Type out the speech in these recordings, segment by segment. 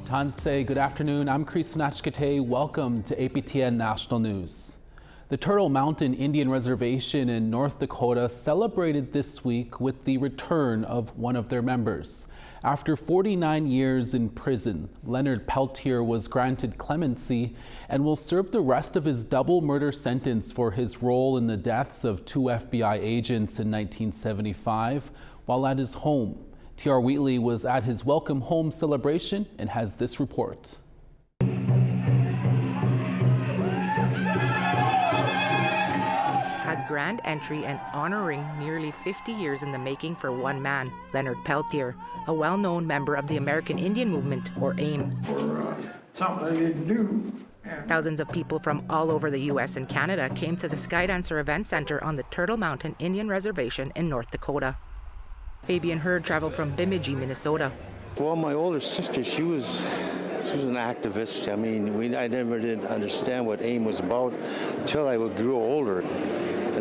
Tanse, good afternoon. I'm Chris Nachkate. Welcome to APTN National News. The Turtle Mountain Indian Reservation in North Dakota celebrated this week with the return of one of their members. After 49 years in prison, Leonard Peltier was granted clemency and will serve the rest of his double murder sentence for his role in the deaths of 2 FBI agents in 1975 while at his home. T.R. Wheatley was at his welcome home celebration and has this report. A grand entry and honoring nearly 50 years in the making for one man, Leonard Peltier, a well-known member of the American Indian Movement, or AIM. Something I didn't do. Thousands of people from all over the U.S. and Canada came to the Skydancer Event Center on the Turtle Mountain Indian Reservation in North Dakota. Fabian Hurd traveled from Bemidji, Minnesota. Well, my older sister, she was an activist. I mean, I never did understand what AIM was about until I grew older.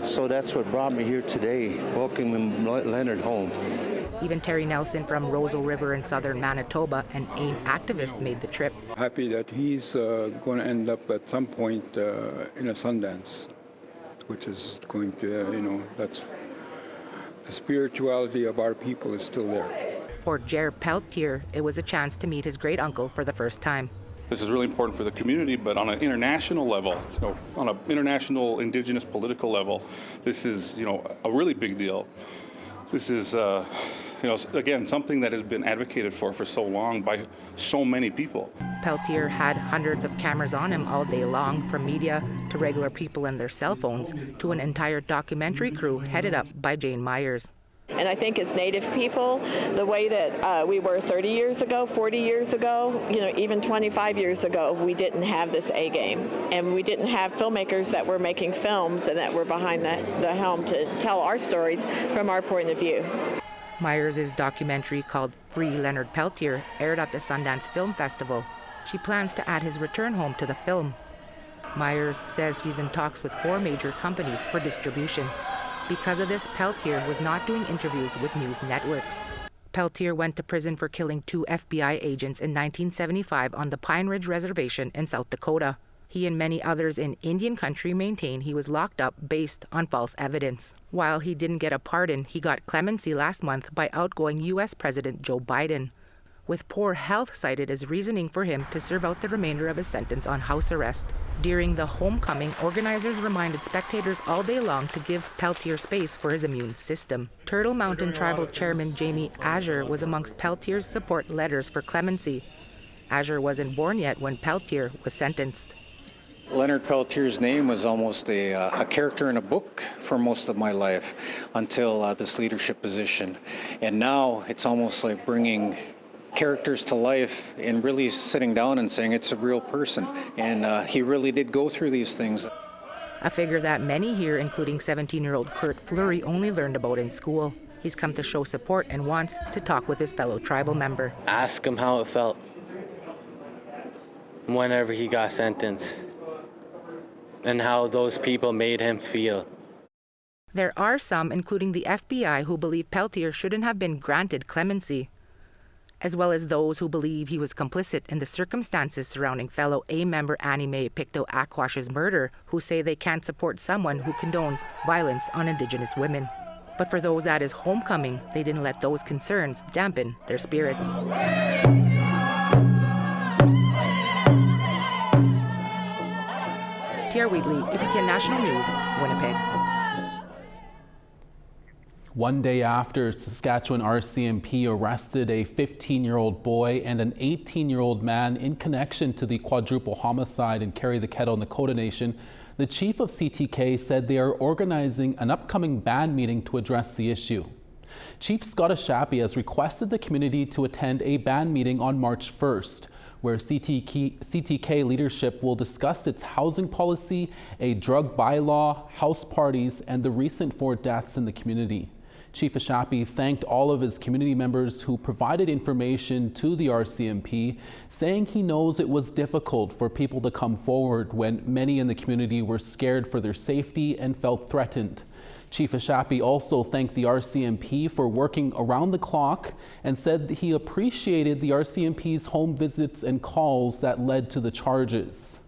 So that's what brought me here today, welcoming Leonard home. Even Terry Nelson from Rosal River in southern Manitoba, an AIM activist, made the trip. Happy that he's going to end up at some point in a Sundance, which is going to, that's the spirituality of our people is still there. For Jer Peltier, it was a chance to meet his great uncle for the first time. This is really important for the community, but on an international level, on an international indigenous political level, this is, a really big deal. This is, again, something that has been advocated for so long by so many people. Peltier had hundreds of cameras on him all day long, from media to regular people and their cell phones to an entire documentary crew headed up by Jane Myers. And I think as Native people, the way that we were 30 years ago, 40 years ago, even 25 years ago, we didn't have this A game. And we didn't have filmmakers that were making films and that were behind the helm to tell our stories from our point of view. Myers' documentary called Free Leonard Peltier aired at the Sundance Film Festival. She plans to add his return home to the film. Myers says she's in talks with 4 major companies for distribution. Because of this, Peltier was not doing interviews with news networks. Peltier went to prison for killing 2 FBI agents in 1975 on the Pine Ridge Reservation in South Dakota. He and many others in Indian country maintain he was locked up based on false evidence. While he didn't get a pardon, he got clemency last month by outgoing U.S. President Joe Biden, with poor health cited as reasoning for him to serve out the remainder of his sentence on house arrest. During the homecoming, organizers reminded spectators all day long to give Peltier space for his immune system. Turtle Mountain Tribal Chairman Jamie Azure was amongst Peltier's support letters for clemency. Azure wasn't born yet when Peltier was sentenced. Leonard Peltier's name was almost a character in a book for most of my life until this leadership position. And now it's almost like bringing characters to life and really sitting down and saying it's a real person. And he really did go through these things. A figure that many here, including 17-year-old Kurt Fleury, only learned about in school. He's come to show support and wants to talk with his fellow tribal member. Ask him how it felt whenever he got sentenced and how those people made him feel. There are some, including the FBI, who believe Peltier shouldn't have been granted clemency, as well as those who believe he was complicit in the circumstances surrounding fellow AIM member Annie Mae Pictou-Aquash's murder, who say they can't support someone who condones violence on Indigenous women. But for those at his homecoming, they didn't let those concerns dampen their spirits. T.R. Wheatley, APTN National News, Winnipeg. One day after Saskatchewan RCMP arrested a 15-year-old boy and an 18-year-old man in connection to the quadruple homicide in Carry the Kettle in the Coronation, the chief of CTK said they are organizing an upcoming band meeting to address the issue. Chief Scott Ashapi has requested the community to attend a band meeting on March 1st, where CTK leadership will discuss its housing policy, a drug bylaw, house parties, and the recent 4 deaths in the community. Chief Ashapi thanked all of his community members who provided information to the RCMP, saying he knows it was difficult for people to come forward when many in the community were scared for their safety and felt threatened. Chief Ashapi also thanked the RCMP for working around the clock and said that he appreciated the RCMP's home visits and calls that led to the charges.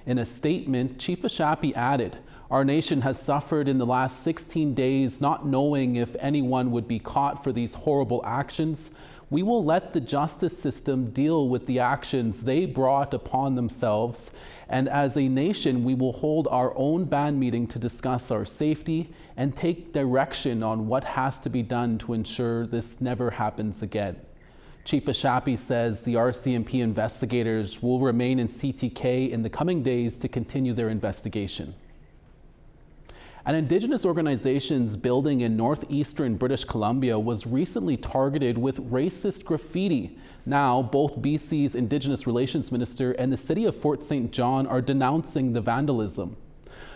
In a statement, Chief Ashapi added, "Our nation has suffered in the last 16 days not knowing if anyone would be caught for these horrible actions. We will let the justice system deal with the actions they brought upon themselves, and as a nation, we will hold our own band meeting to discuss our safety and take direction on what has to be done to ensure this never happens again." Chief Ashapi says the RCMP investigators will remain in CTK in the coming days to continue their investigation. An Indigenous organization's building in northeastern British Columbia was recently targeted with racist graffiti. Now, both BC's Indigenous Relations Minister and the City of Fort St. John are denouncing the vandalism.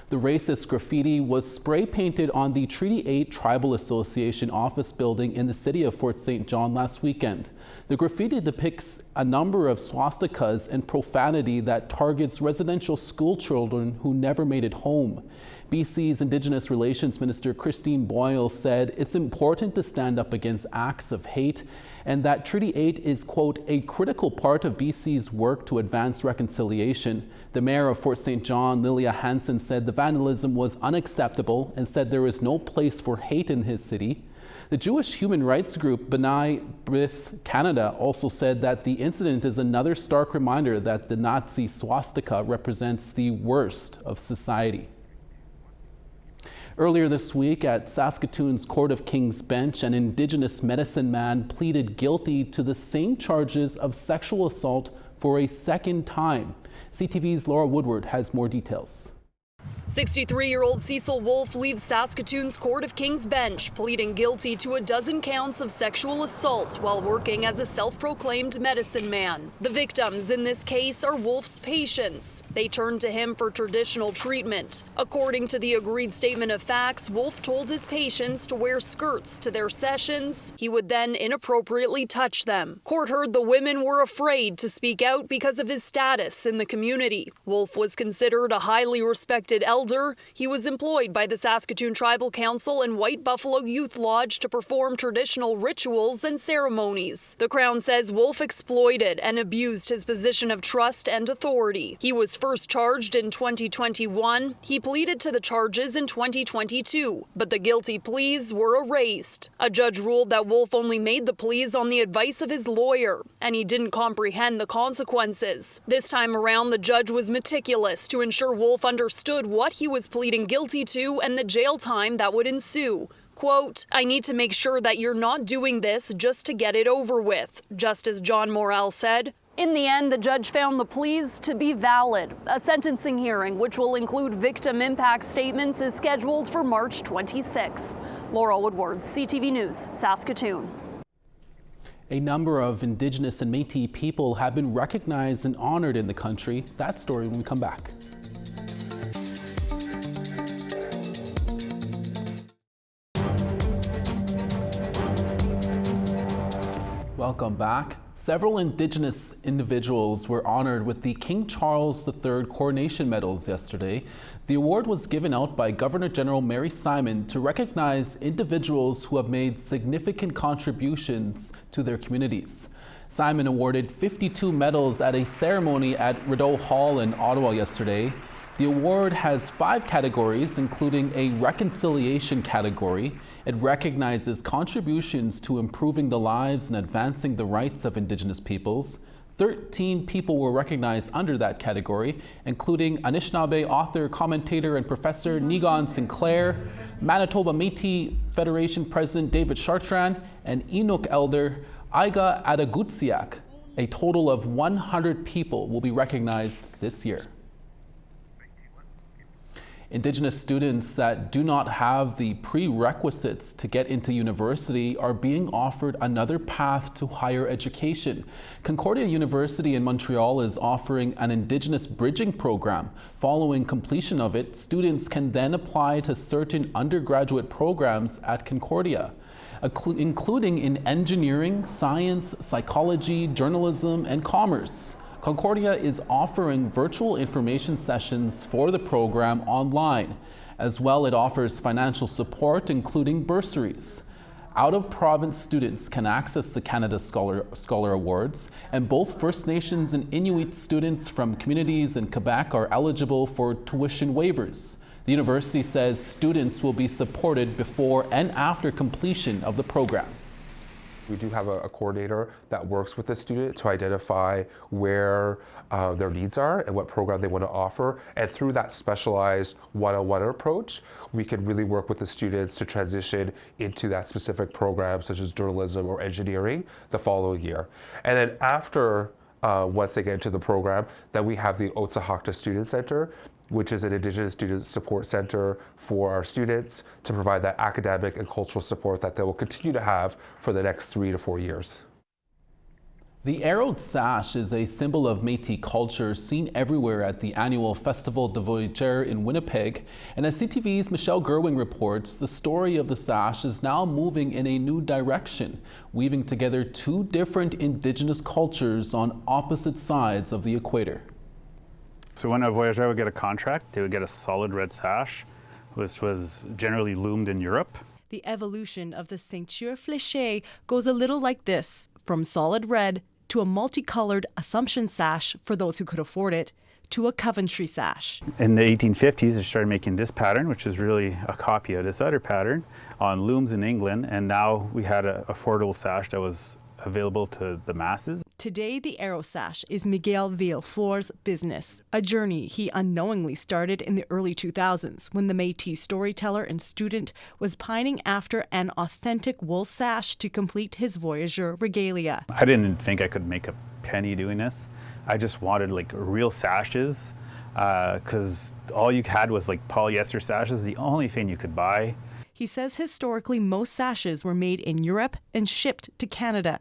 The racist graffiti was spray painted on the Treaty 8 Tribal Association office building in the City of Fort St. John last weekend. The graffiti depicts a number of swastikas and profanity that targets residential school children who never made it home. BC's Indigenous Relations Minister Christine Boyle said it's important to stand up against acts of hate and that Treaty 8 is, quote, a critical part of BC's work to advance reconciliation. The mayor of Fort St. John, Lilia Hansen, said the vandalism was unacceptable and said there is no place for hate in his city. The Jewish human rights group B'nai B'rith Canada also said that the incident is another stark reminder that the Nazi swastika represents the worst of society. Earlier this week at Saskatoon's Court of King's Bench, an Indigenous medicine man pleaded guilty to the same charges of sexual assault for a second time. CTV's Laura Woodward has more details. 63-year-old Cecil Wolf leaves Saskatoon's Court of King's Bench, pleading guilty to a dozen counts of sexual assault while working as a self-proclaimed medicine man. The victims in this case are Wolf's patients. They turned to him for traditional treatment. According to the agreed statement of facts, Wolf told his patients to wear skirts to their sessions. He would then inappropriately touch them. Court heard the women were afraid to speak out because of his status in the community. Wolf was considered a highly respected elder. He was employed by the Saskatoon Tribal Council and White Buffalo Youth Lodge to perform traditional rituals and ceremonies. The Crown says Wolf exploited and abused his position of trust and authority. He was first charged in 2021. He pleaded to the charges in 2022, but the guilty pleas were erased. A judge ruled that Wolf only made the pleas on the advice of his lawyer, and he didn't comprehend the consequences. This time around, the judge was meticulous to ensure Wolf understood what he was pleading guilty to and the jail time that would ensue. Quote, "I need to make sure that you're not doing this just to get it over with," Justice John Morrell said. In the end, the judge found the pleas to be valid. A sentencing hearing, which will include victim impact statements, is scheduled for March 26th. Laura Woodward, CTV News, Saskatoon. A number of Indigenous and Métis people have been recognized and honored in the country. That story when we come back. Welcome back. Several Indigenous individuals were honored with the King Charles III Coronation Medals yesterday. The award was given out by Governor General Mary Simon to recognize individuals who have made significant contributions to their communities. Simon awarded 52 medals at a ceremony at Rideau Hall in Ottawa yesterday. The award has 5 categories, including a reconciliation category. It recognizes contributions to improving the lives and advancing the rights of Indigenous peoples. 13 people were recognized under that category, including Anishinaabe author, commentator, and professor Nigon Sinclair, Manitoba Métis Federation President David Chartrand, and Inuk elder Aiga Adagutsiak. A total of 100 people will be recognized this year. Indigenous students that do not have the prerequisites to get into university are being offered another path to higher education. Concordia University in Montreal is offering an Indigenous bridging program. Following completion of it, students can then apply to certain undergraduate programs at Concordia, including in engineering, science, psychology, journalism, and commerce. Concordia is offering virtual information sessions for the program online. As well, it offers financial support, including bursaries. Out-of-province students can access the Canada Scholar Awards, and both First Nations and Inuit students from communities in Quebec are eligible for tuition waivers. The university says students will be supported before and after completion of the program. We do have a coordinator that works with the student to identify where their needs are and what program they want to offer. And through that specialized one-on-one approach, we can really work with the students to transition into that specific program, such as journalism or engineering, the following year. And then after, once they get into the program, then we have the Otsahakta Student Center, which is an Indigenous Student Support Center for our students to provide that academic and cultural support that they will continue to have for the next 3 to 4 years. The arrowed sash is a symbol of Métis culture seen everywhere at the annual Festival de Voyageurs in Winnipeg. And as CTV's Michelle Gerwing reports, the story of the sash is now moving in a new direction, weaving together two different Indigenous cultures on opposite sides of the equator. So when a voyageur would get a contract, they would get a solid red sash, which was generally loomed in Europe. The evolution of the ceinture fléchée goes a little like this, from solid red to a multicolored Assumption sash for those who could afford it, to a Coventry sash. In the 1850s, they started making this pattern, which is really a copy of this other pattern, on looms in England, and now we had an affordable sash that was available to the masses. Today, the arrow sash is Miguel Villefort's business, a journey he unknowingly started in the early 2000s when the Métis storyteller and student was pining after an authentic wool sash to complete his voyageur regalia. I didn't think I could make a penny doing this. I just wanted like real sashes, because all you had was like polyester sashes, the only thing you could buy. He says historically most sashes were made in Europe and shipped to Canada.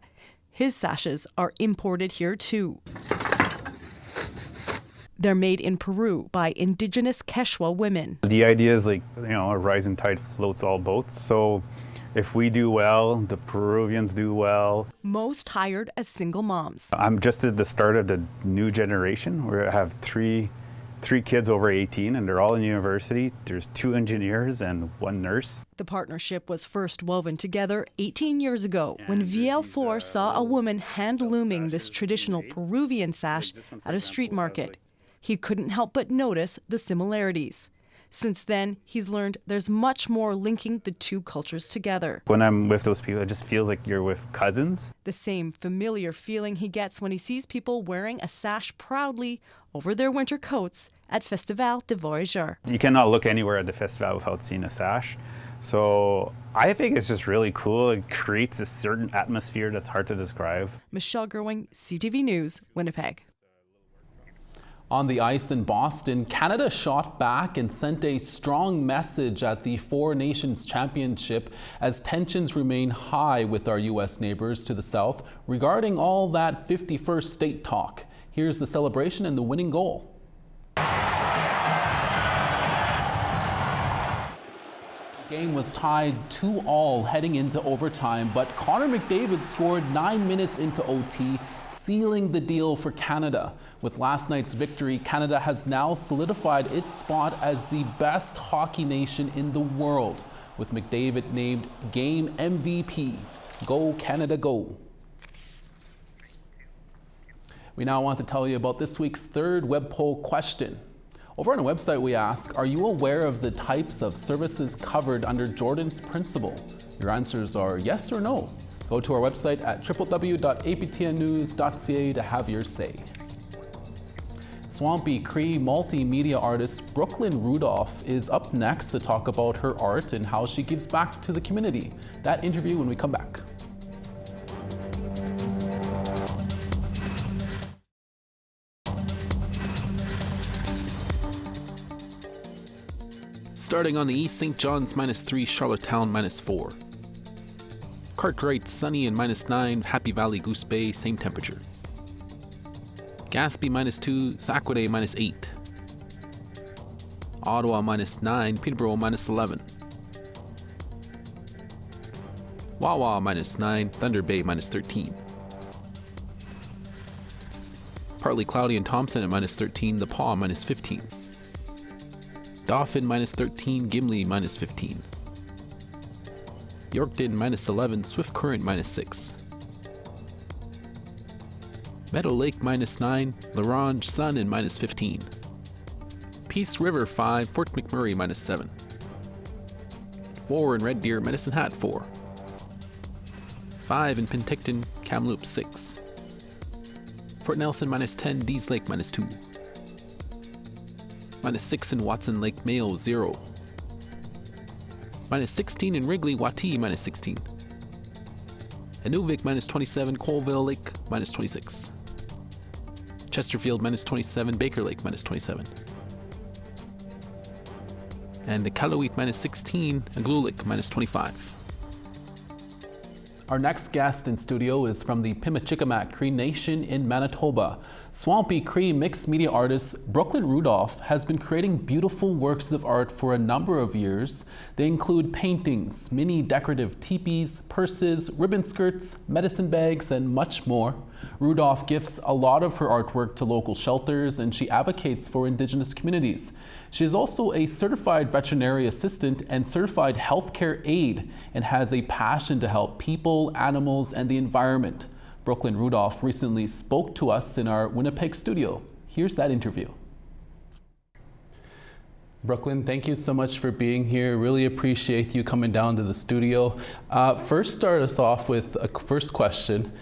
His sashes are imported here too. They're made in Peru by Indigenous Quechua women. The idea is like, a rising tide floats all boats. So if we do well, the Peruvians do well. Most hired as single moms. I'm just at the start of the new generation. We have three kids over 18 and they're all in university. There's 2 engineers and 1 nurse. The partnership was first woven together 18 years ago when Villefort saw a woman hand-looming this traditional Peruvian sash at a street market. He couldn't help but notice the similarities. Since then, he's learned there's much more linking the two cultures together. When I'm with those people, it just feels like you're with cousins. The same familiar feeling he gets when he sees people wearing a sash proudly over their winter coats at Festival de Voyageurs. You cannot look anywhere at the festival without seeing a sash. So I think it's just really cool. It creates a certain atmosphere that's hard to describe. Michelle Gerwing, CTV News, Winnipeg. On the ice in Boston, Canada shot back and sent a strong message at the Four Nations Championship as tensions remain high with our U.S. neighbors to the south regarding all that 51st state talk. Here's the celebration and the winning goal. The game was tied 2-2 heading into overtime, but Connor McDavid scored 9 minutes into OT, sealing the deal for Canada. With last night's victory, Canada has now solidified its spot as the best hockey nation in the world, with McDavid named Game MVP. Go Canada, go! We now want to tell you about this week's third web poll question. Over on the website, we ask, are you aware of the types of services covered under Jordan's Principle? Your answers are yes or no. Go to our website at www.aptnnews.ca to have your say. Swampy Cree multimedia artist Brooklyn Rudolph is up next to talk about her art and how she gives back to the community. That interview when we come back. Starting on the east, St. John's -3, Charlottetown -4. Cartwright sunny and -9, Happy Valley Goose Bay same temperature. Gaspé -2, Saquoday -8. Ottawa -9, Peterborough -11. Wawa -9, Thunder Bay -13. Partly cloudy in Thompson at -13, The Paw -15. Dauphin -13, Gimli -15. Yorkton -11, Swift Current -6. Meadow Lake -9, Larange, Sun and -15. Peace River 5, Fort McMurray -7. 4 in Red Deer, Medicine Hat 4. 5 in Penticton, Kamloops 6. Fort Nelson -10, Dees Lake -2. -6 in Watson Lake, Mayo 0. -16 in Wrigley, Watee -16. Inuvik -27, Colville Lake -26. Chesterfield -27, Baker Lake -27. And Iqaluit -16, and Glulik -25. Our next guest in studio is from the Pimachikamak Cree Nation in Manitoba. Swampy Cree mixed media artist Brooklyn Rudolph has been creating beautiful works of art for a number of years. They include paintings, mini decorative teepees, purses, ribbon skirts, medicine bags, and much more. Rudolph gifts a lot of her artwork to local shelters, and she advocates for Indigenous communities. She is also a certified veterinary assistant and certified healthcare aide, and has a passion to help people, animals, and the environment. Brooklyn Rudolph recently spoke to us in our Winnipeg studio. Here's that interview. Brooklyn, thank you so much for being here. Really appreciate you coming down to the studio. First, start us off with a first question.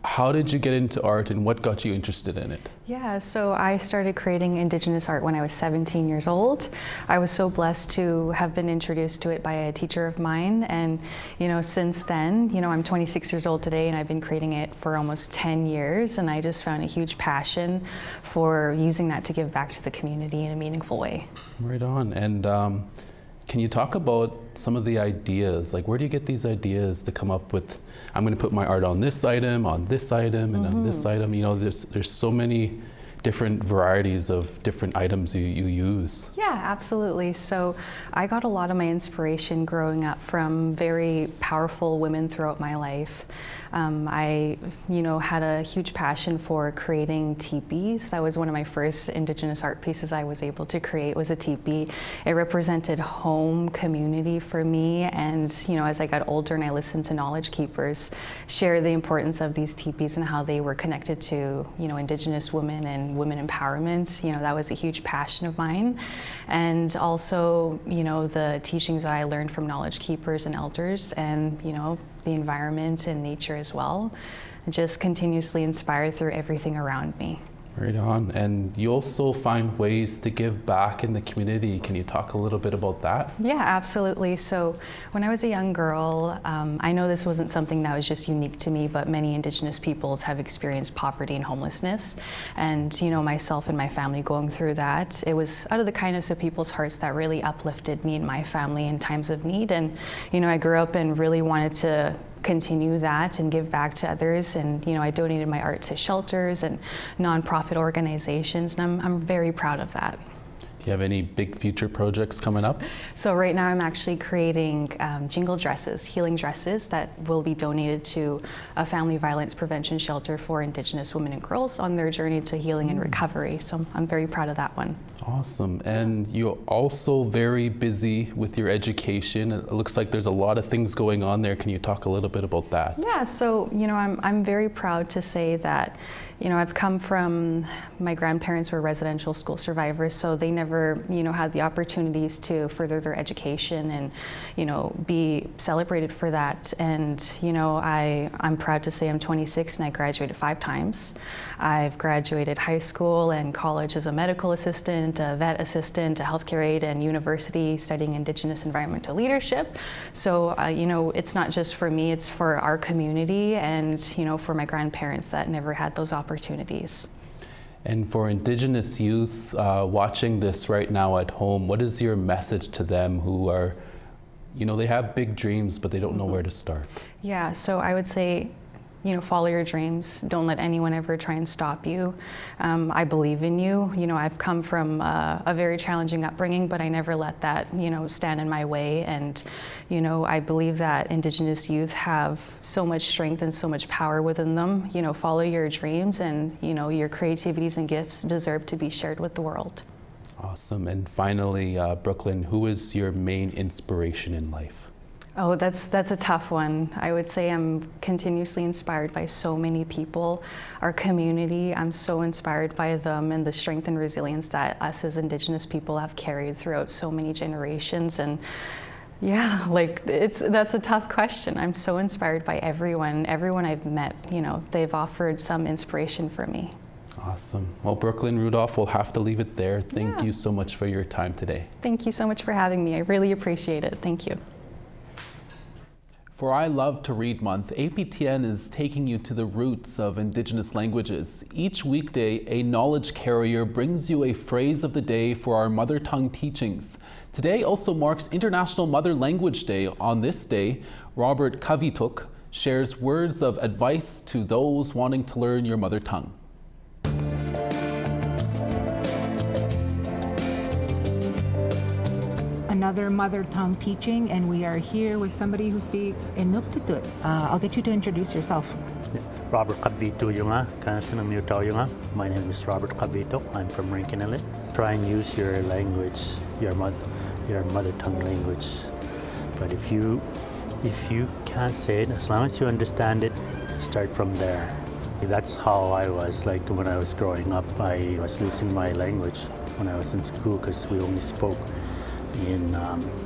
How did you get into art and what got you interested in it? Yeah, so I started creating Indigenous art when I was 17 years old. I was so blessed to have been introduced to it by a teacher of mine, and since then, I'm 26 years old today and I've been creating it for almost 10 years, and I just found a huge passion for using that to give back to the community in a meaningful way. Right on. And can you talk about some of the ideas? Like, where do you get these ideas to come up with, I'm going to put my art on this item, and on this item? There's so many different varieties of different items you use. Yeah, absolutely. So I got a lot of my inspiration growing up from very powerful women throughout my life. I had a huge passion for creating teepees. That was one of my first Indigenous art pieces I was able to create, was a teepee. It represented home, community for me, and as I got older and I listened to knowledge keepers share the importance of these teepees and how they were connected to Indigenous women and women empowerment, that was a huge passion of mine. And also, the teachings that I learned from knowledge keepers and elders, and the environment and nature as well, just continuously inspired through everything around me. Right on. And you also find ways to give back in the community. Can you talk a little bit about that? Yeah, absolutely. So when I was a young girl, I know this wasn't something that was just unique to me, but many Indigenous peoples have experienced poverty and homelessness. And myself and my family going through that, it was out of the kindness of people's hearts that really uplifted me and my family in times of need. And I grew up and really wanted to continue that and give back to others, and I donated my art to shelters and nonprofit organizations, and I'm very proud of that. Do you have any big future projects coming up? So right now I'm actually creating jingle dresses, healing dresses that will be donated to a family violence prevention shelter for Indigenous women and girls on their journey to healing and recovery. So I'm very proud of that one. Awesome. And you're also very busy with your education. It looks like there's a lot of things going on there. Can you talk a little bit about that? Yeah, so I'm very proud to say that I've come from, my grandparents were residential school survivors, so they never, had the opportunities to further their education and, be celebrated for that. And, I'm proud to say I'm 26 and I graduated 5 times. I've graduated high school and college as a medical assistant, a vet assistant, a healthcare aide, and university studying Indigenous environmental leadership. So, it's not just for me, it's for our community and, for my grandparents that never had those opportunities. And for Indigenous youth watching this right now at home, what is your message to them who are, they have big dreams, but they don't know where to start? Yeah, so I would say, follow your dreams. Don't let anyone ever try and stop you. I believe in you. I've come from a very challenging upbringing, but I never let that, stand in my way. And, I believe that Indigenous youth have so much strength and so much power within them. Follow your dreams, and, your creativities and gifts deserve to be shared with the world. Awesome. And finally, Brooklyn, who is your main inspiration in life? Oh, that's a tough one. I would say I'm continuously inspired by so many people. Our community, I'm so inspired by them and the strength and resilience that us as Indigenous people have carried throughout so many generations. And yeah, like that's a tough question. I'm so inspired by everyone I've met. You know, they've offered some inspiration for me. Awesome. Well, Brooklyn, Rudolph, we'll have to leave it there. Thank you so much for your time today. Thank you so much for having me. I really appreciate it. Thank you. For I Love to Read Month, APTN is taking you to the roots of Indigenous languages. Each weekday, a knowledge carrier brings you a phrase of the day for our mother tongue teachings. Today also marks International Mother Language Day. On this day, Robert Kavituk shares words of advice to those wanting to learn your mother tongue. Another mother tongue teaching, and we are here with somebody who speaks Inuktitut. I'll get you to introduce yourself. Robert Kavituk yunga, kanasina miutaw yunga. My name is Robert Kavituk. I'm from Rinkinili. Try and use your language, your mother tongue language. But if you can't say it, as long as you understand it, start from there. That's how I was. Like when I was growing up, I was losing my language when I was in school because we only spoke in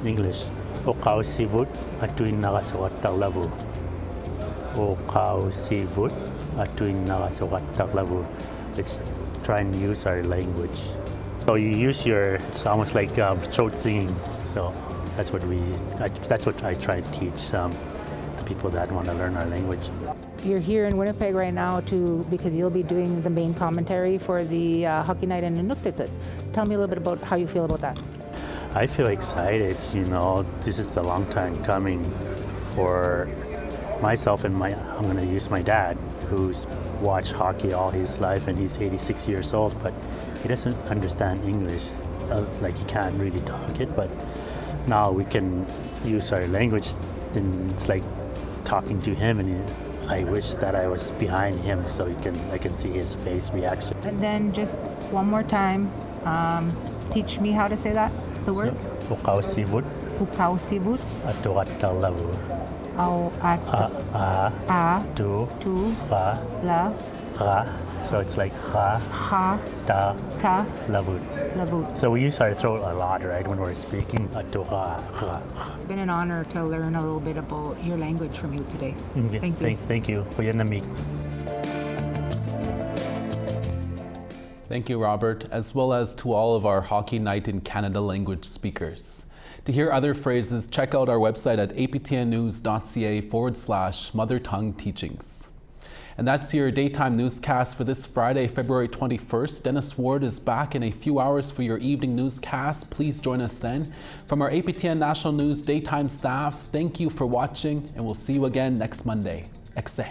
English. Okaw sivut atuin nakasukat taglabu. Okaw sivut atuin nakasukat taglabu. Let's try and use our language. So you use it's almost like throat singing. So that's what I try to teach people that want to learn our language. You're here in Winnipeg right now because you'll be doing the main commentary for the Hockey Night in Inuktitut. Tell me a little bit about how you feel about that. I feel excited, you know, this is a long time coming for myself and I'm going to use my dad, who's watched hockey all his life and he's 86 years old, but he doesn't understand English, like he can't really talk it, but now we can use our language and it's like talking to him, and I wish that I was behind him so I can see his face reaction. And then just one more time, teach me how to say that. The word? Ukaw sivut. Ukaw sivut. Atukat talavu. Tu. Ra. So it's like ha. Ta. Lavut. So we use our throat a lot, right, when we're speaking. It's been an honor to learn a little bit about your language from you today. Thank you. Thank you. Kuyanamik. Thank you, Robert, as well as to all of our Hockey Night in Canada language speakers. To hear other phrases, check out our website at aptnnews.ca/mother tongue teachings. And that's your daytime newscast for this Friday, February 21st. Dennis Ward is back in a few hours for your evening newscast. Please join us then. From our APTN National News daytime staff, thank you for watching, and we'll see you again next Monday. Ekse.